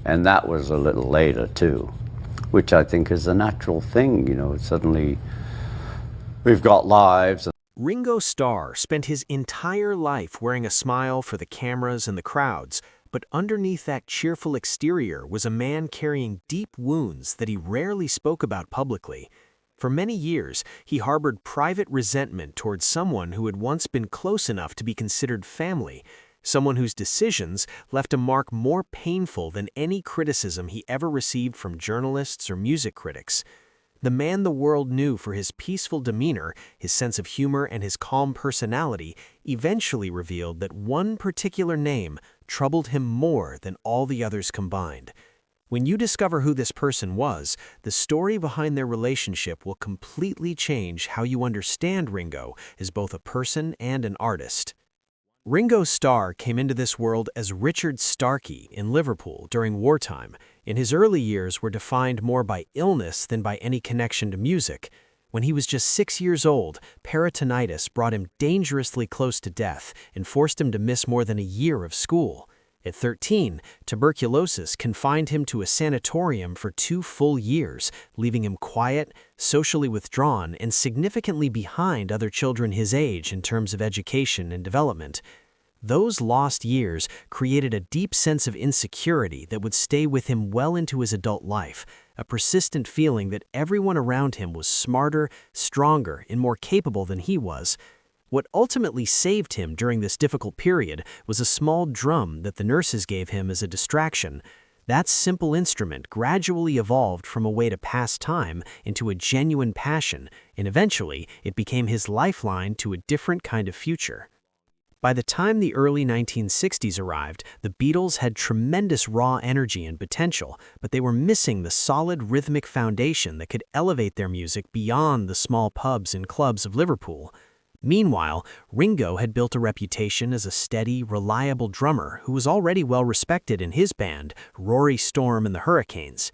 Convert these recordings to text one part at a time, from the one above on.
And that was a little later too, which I think is a natural thing, you know. Suddenly we've got lives. Ringo Starr spent his entire life wearing a smile for the cameras and the crowds, but underneath that cheerful exterior was a man carrying deep wounds that he rarely spoke about publicly. For many years, he harbored private resentment towards someone who had once been close enough to be considered family, someone whose decisions left a mark more painful than any criticism he ever received from journalists or music critics. The man the world knew for his peaceful demeanor, his sense of humor, and his calm personality eventually revealed that one particular name troubled him more than all the others combined. When you discover who this person was, the story behind their relationship will completely change how you understand Ringo as both a person and an artist. Ringo Starr came into this world as Richard Starkey in Liverpool during wartime, and his early years were defined more by illness than by any connection to music. When he was just 6 years old, peritonitis brought him dangerously close to death and forced him to miss more than a year of school. At 13, tuberculosis confined him to a sanatorium for 2 full years, leaving him quiet, socially withdrawn, and significantly behind other children his age in terms of education and development. Those lost years created a deep sense of insecurity that would stay with him well into his adult life, a persistent feeling that everyone around him was smarter, stronger, and more capable than he was. What ultimately saved him during this difficult period was a small drum that the nurses gave him as a distraction. That simple instrument gradually evolved from a way to pass time into a genuine passion, and eventually it became his lifeline to a different kind of future. By the time the early 1960s arrived, the Beatles had tremendous raw energy and potential, but they were missing the solid rhythmic foundation that could elevate their music beyond the small pubs and clubs of Liverpool. Meanwhile, Ringo had built a reputation as a steady, reliable drummer who was already well respected in his band, Rory Storm and the Hurricanes.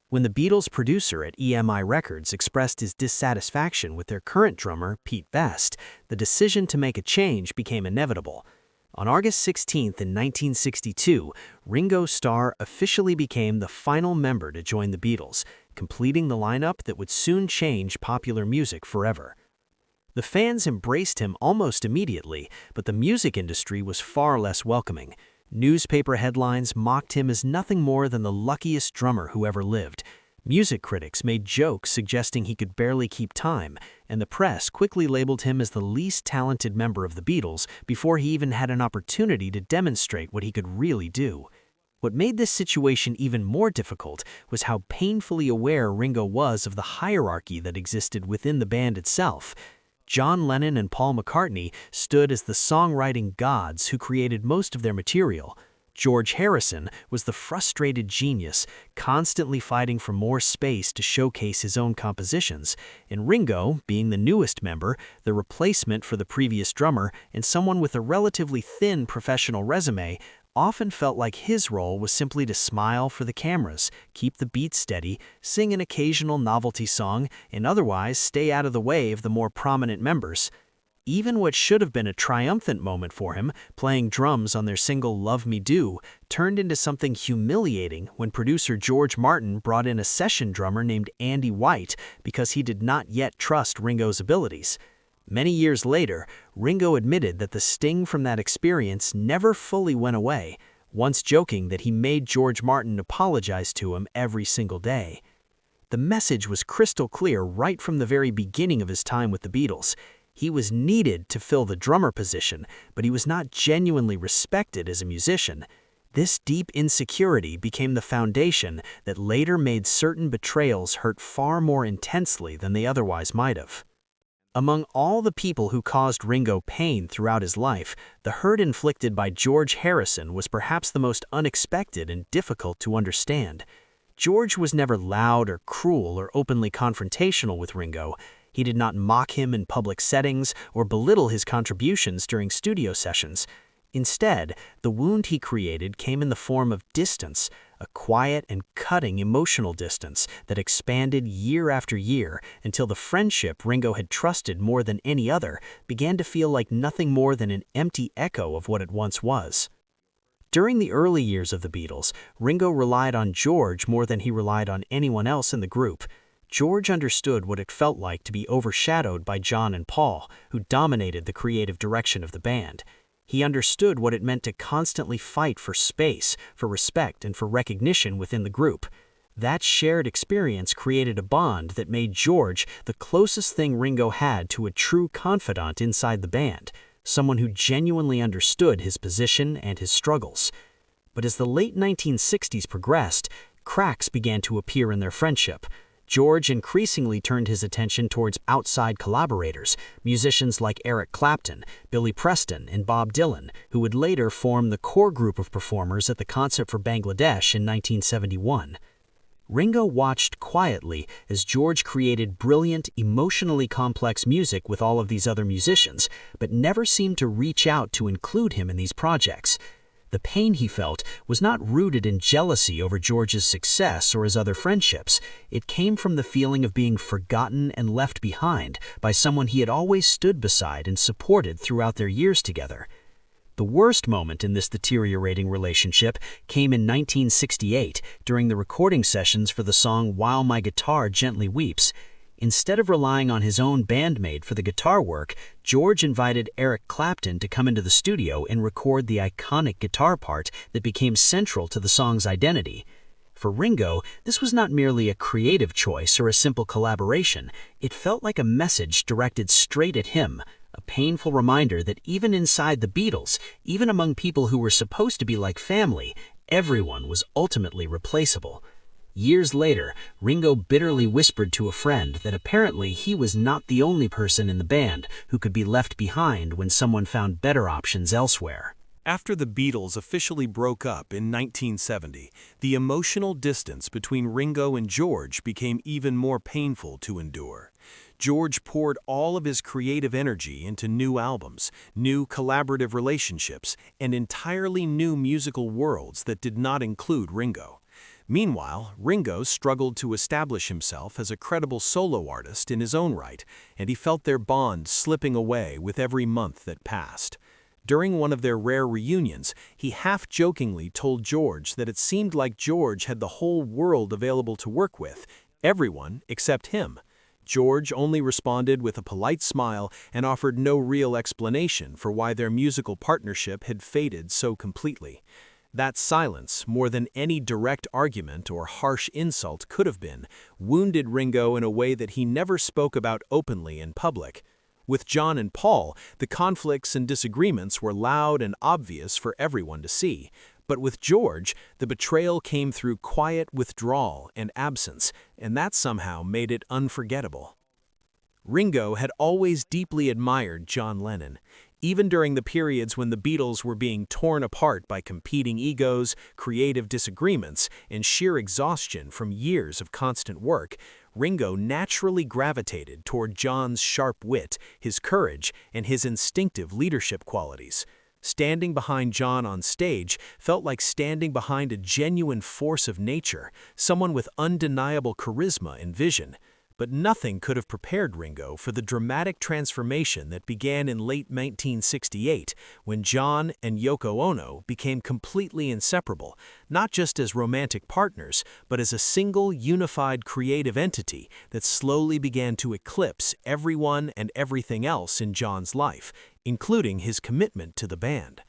When the Beatles' producer at EMI Records expressed his dissatisfaction with their current drummer, Pete Best, the decision to make a change became inevitable. On August 16th in 1962, Ringo Starr officially became the final member to join the Beatles, completing the lineup that would soon change popular music forever. The fans embraced him almost immediately, but the music industry was far less welcoming. Newspaper headlines mocked him as nothing more than the luckiest drummer who ever lived. Music critics made jokes suggesting he could barely keep time, and the press quickly labeled him as the least talented member of the Beatles before he even had an opportunity to demonstrate what he could really do. What made this situation even more difficult was how painfully aware Ringo was of the hierarchy that existed within the band itself. John Lennon and Paul McCartney stood as the songwriting gods who created most of their material. George Harrison was the frustrated genius, constantly fighting for more space to showcase his own compositions, and Ringo, being the newest member, the replacement for the previous drummer, and someone with a relatively thin professional resume, often felt like his role was simply to smile for the cameras, keep the beat steady, sing an occasional novelty song, and otherwise stay out of the way of the more prominent members. Even what should have been a triumphant moment for him, playing drums on their single Love Me Do, turned into something humiliating when producer George Martin brought in a session drummer named Andy White because he did not yet trust Ringo's abilities. Many years later, Ringo admitted that the sting from that experience never fully went away, once joking that he made George Martin apologize to him every single day. The message was crystal clear right from the very beginning of his time with the Beatles. He was needed to fill the drummer position, but he was not genuinely respected as a musician. This deep insecurity became the foundation that later made certain betrayals hurt far more intensely than they otherwise might have. Among all the people who caused Ringo pain throughout his life, the hurt inflicted by George Harrison was perhaps the most unexpected and difficult to understand. George was never loud or cruel or openly confrontational with Ringo. He did not mock him in public settings or belittle his contributions during studio sessions. Instead, the wound he created came in the form of distance, a quiet and cutting emotional distance that expanded year after year until the friendship Ringo had trusted more than any other began to feel like nothing more than an empty echo of what it once was. During the early years of the Beatles, Ringo relied on George more than he relied on anyone else in the group. George understood what it felt like to be overshadowed by John and Paul, who dominated the creative direction of the band. He understood what it meant to constantly fight for space, for respect, and for recognition within the group. That shared experience created a bond that made George the closest thing Ringo had to a true confidant inside the band, someone who genuinely understood his position and his struggles. But as the late 1960s progressed, cracks began to appear in their friendship. George increasingly turned his attention towards outside collaborators, musicians like Eric Clapton, Billy Preston, and Bob Dylan, who would later form the core group of performers at the Concert for Bangladesh in 1971. Ringo watched quietly as George created brilliant, emotionally complex music with all of these other musicians, but never seemed to reach out to include him in these projects. The pain he felt was not rooted in jealousy over George's success or his other friendships. It came from the feeling of being forgotten and left behind by someone he had always stood beside and supported throughout their years together. The worst moment in this deteriorating relationship came in 1968 during the recording sessions for the song While My Guitar Gently Weeps. Instead of relying on his own bandmate for the guitar work, George invited Eric Clapton to come into the studio and record the iconic guitar part that became central to the song's identity. For Ringo, this was not merely a creative choice or a simple collaboration. It felt like a message directed straight at him, a painful reminder that even inside the Beatles, even among people who were supposed to be like family, everyone was ultimately replaceable. Years later, Ringo bitterly whispered to a friend that apparently he was not the only person in the band who could be left behind when someone found better options elsewhere. After the Beatles officially broke up in 1970, the emotional distance between Ringo and George became even more painful to endure. George poured all of his creative energy into new albums, new collaborative relationships, and entirely new musical worlds that did not include Ringo. Meanwhile, Ringo struggled to establish himself as a credible solo artist in his own right, and he felt their bond slipping away with every month that passed. During one of their rare reunions, he half-jokingly told George that it seemed like George had the whole world available to work with, everyone except him. George only responded with a polite smile and offered no real explanation for why their musical partnership had faded so completely. That silence, more than any direct argument or harsh insult could have been, wounded Ringo in a way that he never spoke about openly in public. With John and Paul, the conflicts and disagreements were loud and obvious for everyone to see. But with George, the betrayal came through quiet withdrawal and absence, and that somehow made it unforgettable. Ringo had always deeply admired John Lennon. Even during the periods when the Beatles were being torn apart by competing egos, creative disagreements, and sheer exhaustion from years of constant work, Ringo naturally gravitated toward John's sharp wit, his courage, and his instinctive leadership qualities. Standing behind John on stage felt like standing behind a genuine force of nature, someone with undeniable charisma and vision. But nothing could have prepared Ringo for the dramatic transformation that began in late 1968 when John and Yoko Ono became completely inseparable, not just as romantic partners, but as a single unified creative entity that slowly began to eclipse everyone and everything else in John's life, including his commitment to the band.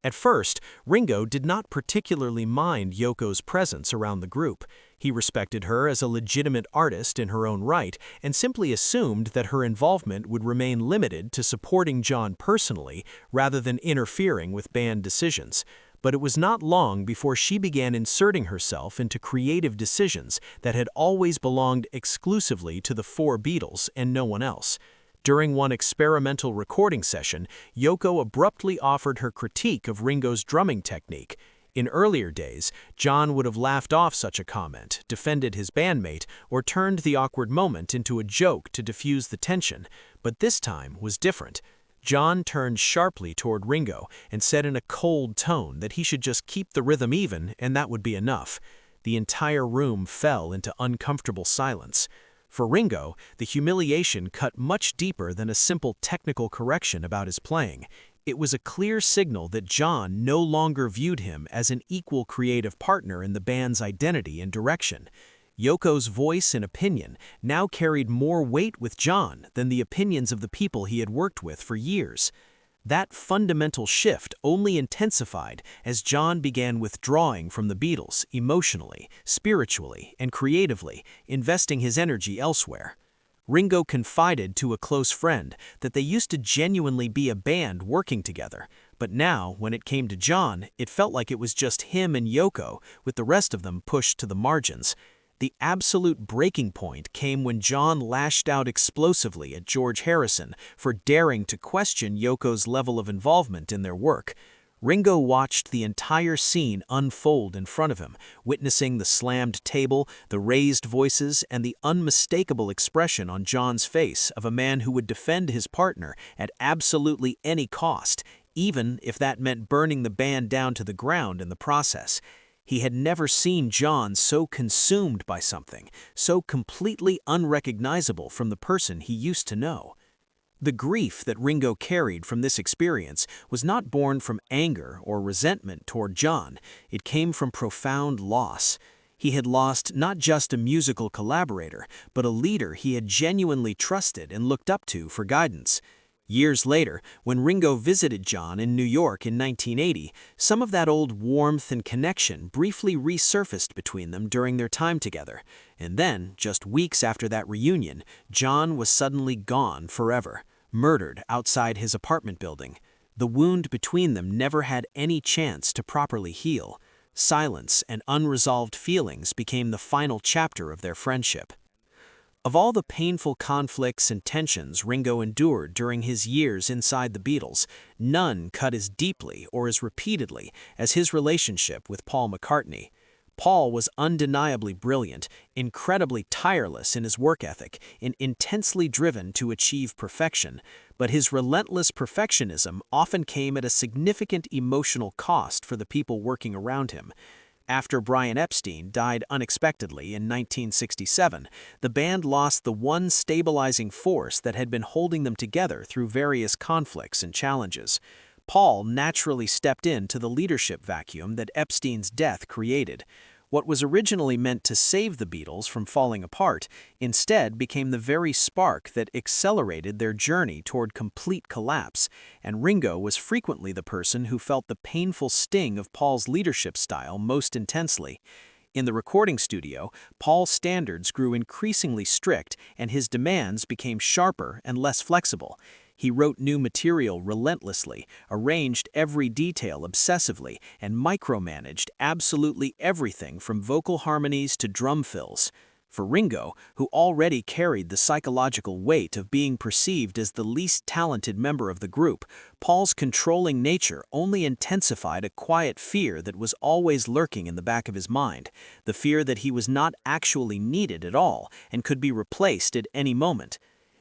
At first, Ringo did not particularly mind Yoko's presence around the group. He respected her as a legitimate artist in her own right and simply assumed that her involvement would remain limited to supporting John personally rather than interfering with band decisions. But it was not long before she began inserting herself into creative decisions that had always belonged exclusively to the four Beatles and no one else. During one experimental recording session, Yoko abruptly offered her critique of Ringo's drumming technique. In earlier days, John would have laughed off such a comment, defended his bandmate, or turned the awkward moment into a joke to diffuse the tension, but this time was different. John turned sharply toward Ringo and said in a cold tone that he should just keep the rhythm even and that would be enough. The entire room fell into uncomfortable silence. For Ringo, the humiliation cut much deeper than a simple technical correction about his playing. It was a clear signal that John no longer viewed him as an equal creative partner in the band's identity and direction. Yoko's voice and opinion now carried more weight with John than the opinions of the people he had worked with for years. That fundamental shift only intensified as John began withdrawing from the Beatles emotionally, spiritually, and creatively, investing his energy elsewhere. Ringo confided to a close friend that they used to genuinely be a band working together, but now, when it came to John, it felt like it was just him and Yoko, with the rest of them pushed to the margins. The absolute breaking point came when John lashed out explosively at George Harrison for daring to question Yoko's level of involvement in their work. Ringo watched the entire scene unfold in front of him, witnessing the slammed table, the raised voices, and the unmistakable expression on John's face of a man who would defend his partner at absolutely any cost, even if that meant burning the band down to the ground in the process. He had never seen John so consumed by something, so completely unrecognizable from the person he used to know. The grief that Ringo carried from this experience was not born from anger or resentment toward John. It came from profound loss. He had lost not just a musical collaborator, but a leader he had genuinely trusted and looked up to for guidance. Years later, when Ringo visited John in New York in 1980, some of that old warmth and connection briefly resurfaced between them during their time together. And then, just weeks after that reunion, John was suddenly gone forever, murdered outside his apartment building. The wound between them never had any chance to properly heal. Silence and unresolved feelings became the final chapter of their friendship. Of all the painful conflicts and tensions Ringo endured during his years inside the Beatles, none cut as deeply or as repeatedly as his relationship with Paul McCartney. Paul was undeniably brilliant, incredibly tireless in his work ethic, and intensely driven to achieve perfection, but his relentless perfectionism often came at a significant emotional cost for the people working around him. After Brian Epstein died unexpectedly in 1967, the band lost the one stabilizing force that had been holding them together through various conflicts and challenges. Paul naturally stepped into the leadership vacuum that Epstein's death created. What was originally meant to save the Beatles from falling apart instead became the very spark that accelerated their journey toward complete collapse, and Ringo was frequently the person who felt the painful sting of Paul's leadership style most intensely. In the recording studio, Paul's standards grew increasingly strict and his demands became sharper and less flexible. He wrote new material relentlessly, arranged every detail obsessively, and micromanaged absolutely everything from vocal harmonies to drum fills. For Ringo, who already carried the psychological weight of being perceived as the least talented member of the group, Paul's controlling nature only intensified a quiet fear that was always lurking in the back of his mind, the fear that he was not actually needed at all and could be replaced at any moment.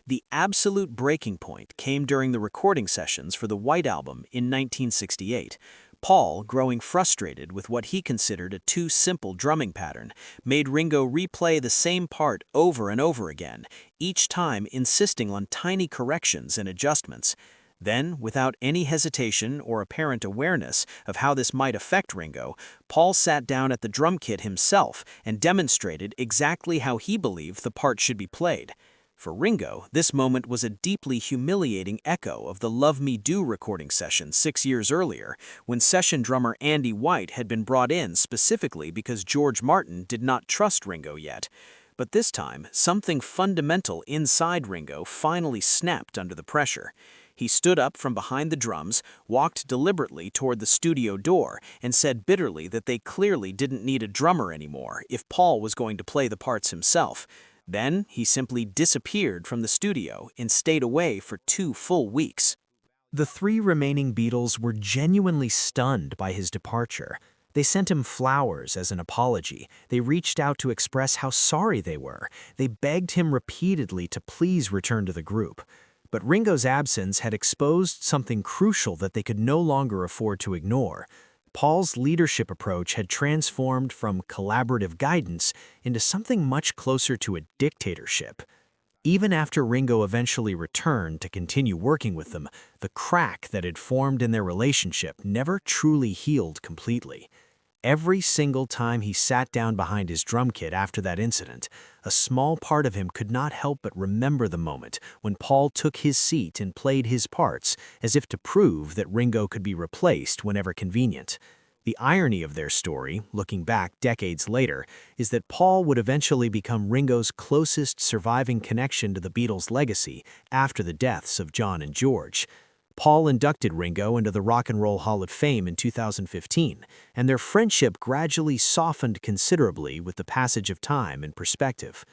The absolute breaking point came during the recording sessions for the White Album in 1968. Paul, growing frustrated with what he considered a too simple drumming pattern, made Ringo replay the same part over and over again, each time insisting on tiny corrections and adjustments. Then, without any hesitation or apparent awareness of how this might affect Ringo, Paul sat down at the drum kit himself and demonstrated exactly how he believed the part should be played. For Ringo, this moment was a deeply humiliating echo of the Love Me Do recording session 6 years earlier, when session drummer Andy White had been brought in specifically because George Martin did not trust Ringo yet. But this time, something fundamental inside Ringo finally snapped under the pressure. He stood up from behind the drums, walked deliberately toward the studio door, and said bitterly that they clearly didn't need a drummer anymore if Paul was going to play the parts himself. Then he simply disappeared from the studio and stayed away for 2 full weeks. The 3 remaining Beatles were genuinely stunned by his departure. They sent him flowers as an apology. They reached out to express how sorry they were. They begged him repeatedly to please return to the group. But Ringo's absence had exposed something crucial that they could no longer afford to ignore. Paul's leadership approach had transformed from collaborative guidance into something much closer to a dictatorship. Even after Ringo eventually returned to continue working with them, the crack that had formed in their relationship never truly healed completely. Every single time he sat down behind his drum kit after that incident, a small part of him could not help but remember the moment when Paul took his seat and played his parts, as if to prove that Ringo could be replaced whenever convenient. The irony of their story, looking back decades later, is that Paul would eventually become Ringo's closest surviving connection to the Beatles' legacy after the deaths of John and George. Paul inducted Ringo into the Rock and Roll Hall of Fame in 2015, and their friendship gradually softened considerably with the passage of time and perspective.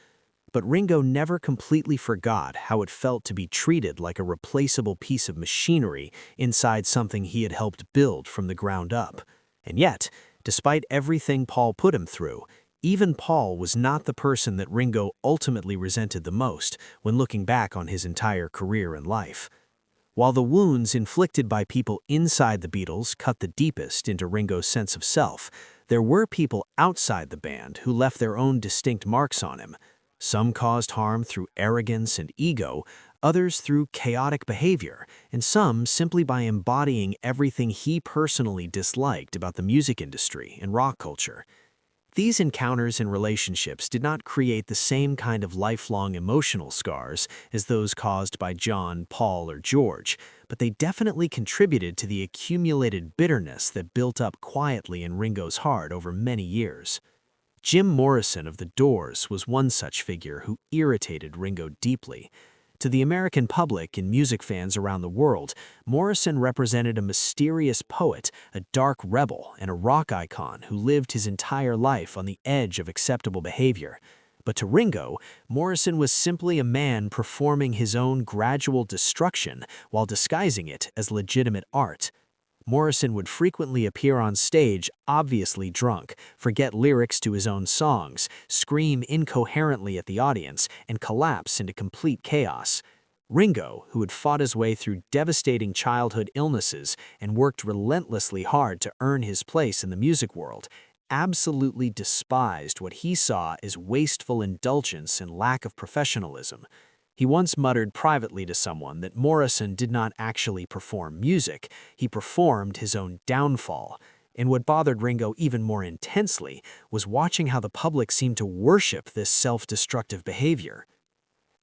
But Ringo never completely forgot how it felt to be treated like a replaceable piece of machinery inside something he had helped build from the ground up. And yet, despite everything Paul put him through, even Paul was not the person that Ringo ultimately resented the most when looking back on his entire career and life. While the wounds inflicted by people inside the Beatles cut the deepest into Ringo's sense of self, there were people outside the band who left their own distinct marks on him. Some caused harm through arrogance and ego, others through chaotic behavior, and some simply by embodying everything he personally disliked about the music industry and rock culture. These encounters and relationships did not create the same kind of lifelong emotional scars as those caused by John, Paul, or George, but they definitely contributed to the accumulated bitterness that built up quietly in Ringo's heart over many years. Jim Morrison of The Doors was one such figure who irritated Ringo deeply. To the American public and music fans around the world, Morrison represented a mysterious poet, a dark rebel, and a rock icon who lived his entire life on the edge of acceptable behavior. But to Ringo, Morrison was simply a man performing his own gradual destruction while disguising it as legitimate art. Morrison would frequently appear on stage obviously drunk, forget lyrics to his own songs, scream incoherently at the audience, and collapse into complete chaos. Ringo, who had fought his way through devastating childhood illnesses and worked relentlessly hard to earn his place in the music world, absolutely despised what he saw as wasteful indulgence and lack of professionalism. He once muttered privately to someone that Morrison did not actually perform music, he performed his own downfall. And what bothered Ringo even more intensely was watching how the public seemed to worship this self-destructive behavior.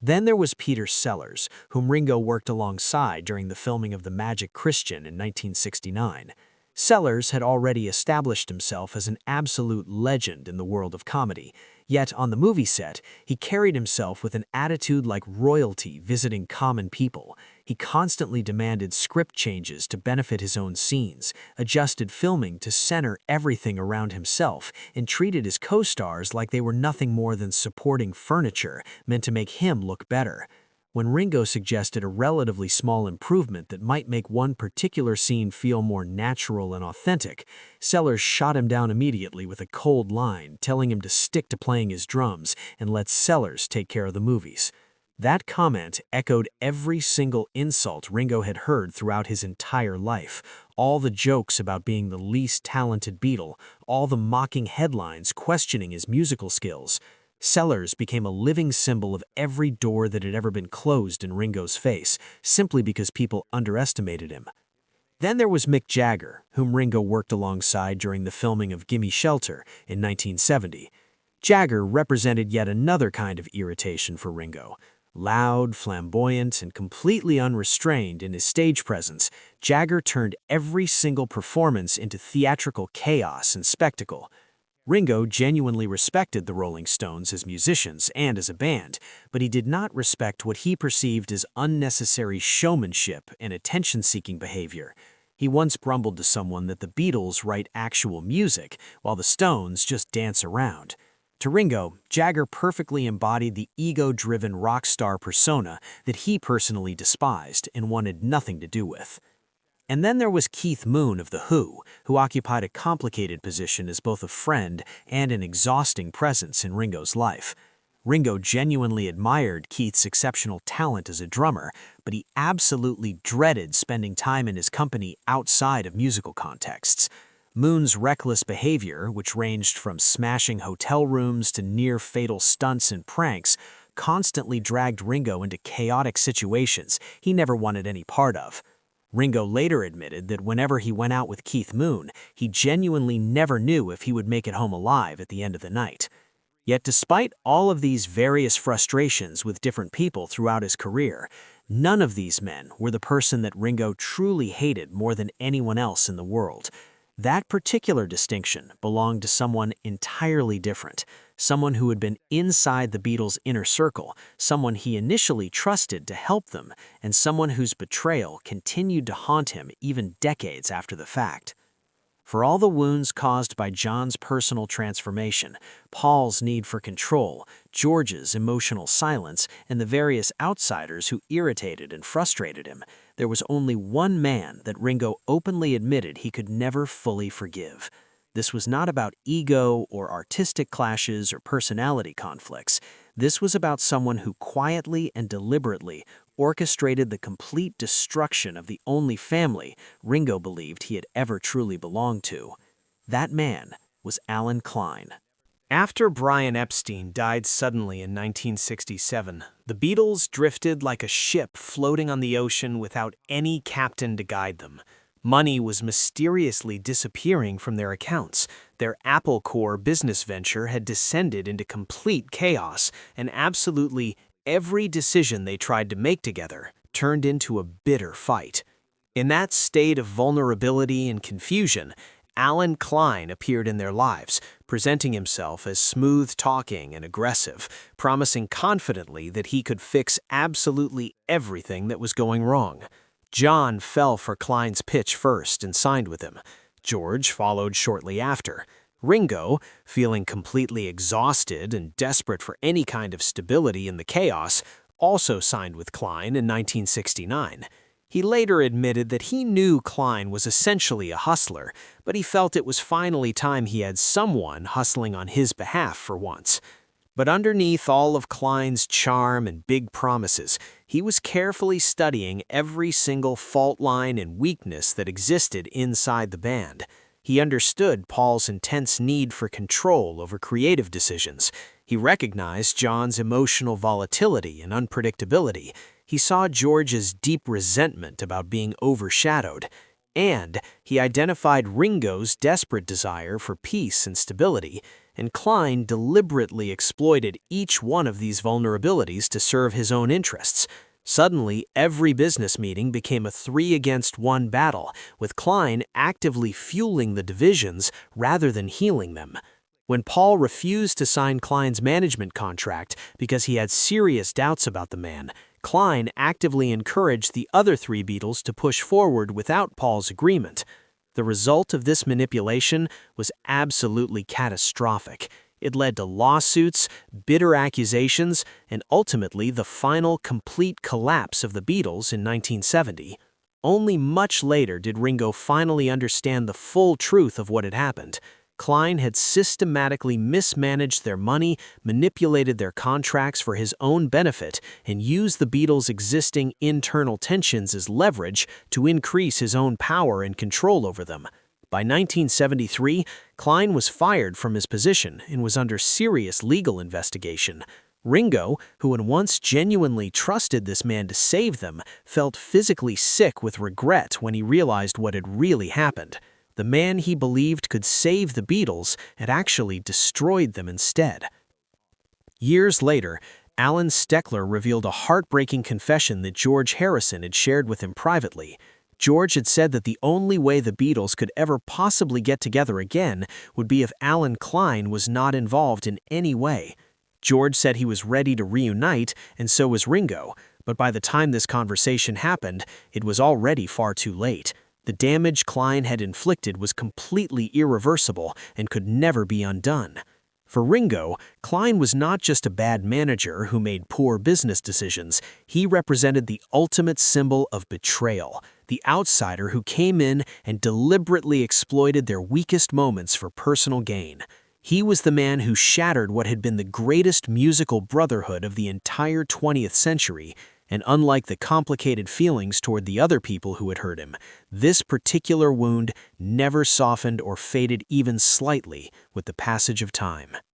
Then there was Peter Sellers, whom Ringo worked alongside during the filming of The Magic Christian in 1969. Sellers had already established himself as an absolute legend in the world of comedy, yet on the movie set, he carried himself with an attitude like royalty visiting common people. He constantly demanded script changes to benefit his own scenes, adjusted filming to center everything around himself, and treated his co-stars like they were nothing more than supporting furniture meant to make him look better. When Ringo suggested a relatively small improvement that might make one particular scene feel more natural and authentic, Sellers shot him down immediately with a cold line, telling him to stick to playing his drums and let Sellers take care of the movies. That comment echoed every single insult Ringo had heard throughout his entire life, all the jokes about being the least talented Beatle, all the mocking headlines questioning his musical skills. Sellers became a living symbol of every door that had ever been closed in Ringo's face, simply because people underestimated him. Then there was Mick Jagger, whom Ringo worked alongside during the filming of Gimme Shelter in 1970. Jagger represented yet another kind of irritation for Ringo. Loud, flamboyant, and completely unrestrained in his stage presence, Jagger turned every single performance into theatrical chaos and spectacle. Ringo genuinely respected the Rolling Stones as musicians and as a band, but he did not respect what he perceived as unnecessary showmanship and attention-seeking behavior. He once grumbled to someone that the Beatles write actual music, while the Stones just dance around. To Ringo, Jagger perfectly embodied the ego-driven rock star persona that he personally despised and wanted nothing to do with. And then there was Keith Moon of The Who, who occupied a complicated position as both a friend and an exhausting presence in Ringo's life. Ringo genuinely admired Keith's exceptional talent as a drummer, but he absolutely dreaded spending time in his company outside of musical contexts. Moon's reckless behavior, which ranged from smashing hotel rooms to near-fatal stunts and pranks, constantly dragged Ringo into chaotic situations he never wanted any part of. Ringo later admitted that whenever he went out with Keith Moon, he genuinely never knew if he would make it home alive at the end of the night. Yet despite all of these various frustrations with different people throughout his career, none of these men were the person that Ringo truly hated more than anyone else in the world. That particular distinction belonged to someone entirely different, someone who had been inside the Beatles' inner circle, someone he initially trusted to help them, and someone whose betrayal continued to haunt him even decades after the fact. For all the wounds caused by John's personal transformation, Paul's need for control, George's emotional silence, and the various outsiders who irritated and frustrated him, there was only one man that Ringo openly admitted he could never fully forgive. This was not about ego or artistic clashes or personality conflicts. This was about someone who quietly and deliberately orchestrated the complete destruction of the only family Ringo believed he had ever truly belonged to. That man was Alan Klein. After Brian Epstein died suddenly in 1967, the Beatles drifted like a ship floating on the ocean without any captain to guide them. Money was mysteriously disappearing from their accounts. Their Apple Corps business venture had descended into complete chaos, and absolutely every decision they tried to make together turned into a bitter fight. In that state of vulnerability and confusion, Alan Klein appeared in their lives, presenting himself as smooth-talking and aggressive, promising confidently that he could fix absolutely everything that was going wrong. John fell for Klein's pitch first and signed with him. George followed shortly after. Ringo, feeling completely exhausted and desperate for any kind of stability in the chaos, also signed with Klein in 1969. He later admitted that he knew Klein was essentially a hustler, but he felt it was finally time he had someone hustling on his behalf for once. But underneath all of Klein's charm and big promises, he was carefully studying every single fault line and weakness that existed inside the band. He understood Paul's intense need for control over creative decisions. He recognized John's emotional volatility and unpredictability. He saw George's deep resentment about being overshadowed. And he identified Ringo's desperate desire for peace and stability, and Klein deliberately exploited each one of these vulnerabilities to serve his own interests. Suddenly, every business meeting became a 3-against-1 battle, with Klein actively fueling the divisions rather than healing them. When Paul refused to sign Klein's management contract because he had serious doubts about the man, Klein actively encouraged the other 3 Beatles to push forward without Paul's agreement. The result of this manipulation was absolutely catastrophic. It led to lawsuits, bitter accusations, and ultimately the final complete collapse of the Beatles in 1970. Only much later did Ringo finally understand the full truth of what had happened. Klein had systematically mismanaged their money, manipulated their contracts for his own benefit, and used the Beatles' existing internal tensions as leverage to increase his own power and control over them. By 1973, Klein was fired from his position and was under serious legal investigation. Ringo, who had once genuinely trusted this man to save them, felt physically sick with regret when he realized what had really happened. The man he believed could save the Beatles had actually destroyed them instead. Years later, Alan Steckler revealed a heartbreaking confession that George Harrison had shared with him privately. George had said that the only way the Beatles could ever possibly get together again would be if Alan Klein was not involved in any way. George said he was ready to reunite, and so was Ringo, but by the time this conversation happened, it was already far too late. The damage Klein had inflicted was completely irreversible and could never be undone. For Ringo, Klein was not just a bad manager who made poor business decisions. He represented the ultimate symbol of betrayal, the outsider who came in and deliberately exploited their weakest moments for personal gain. He was the man who shattered what had been the greatest musical brotherhood of the entire 20th century, and unlike the complicated feelings toward the other people who had hurt him, this particular wound never softened or faded even slightly with the passage of time.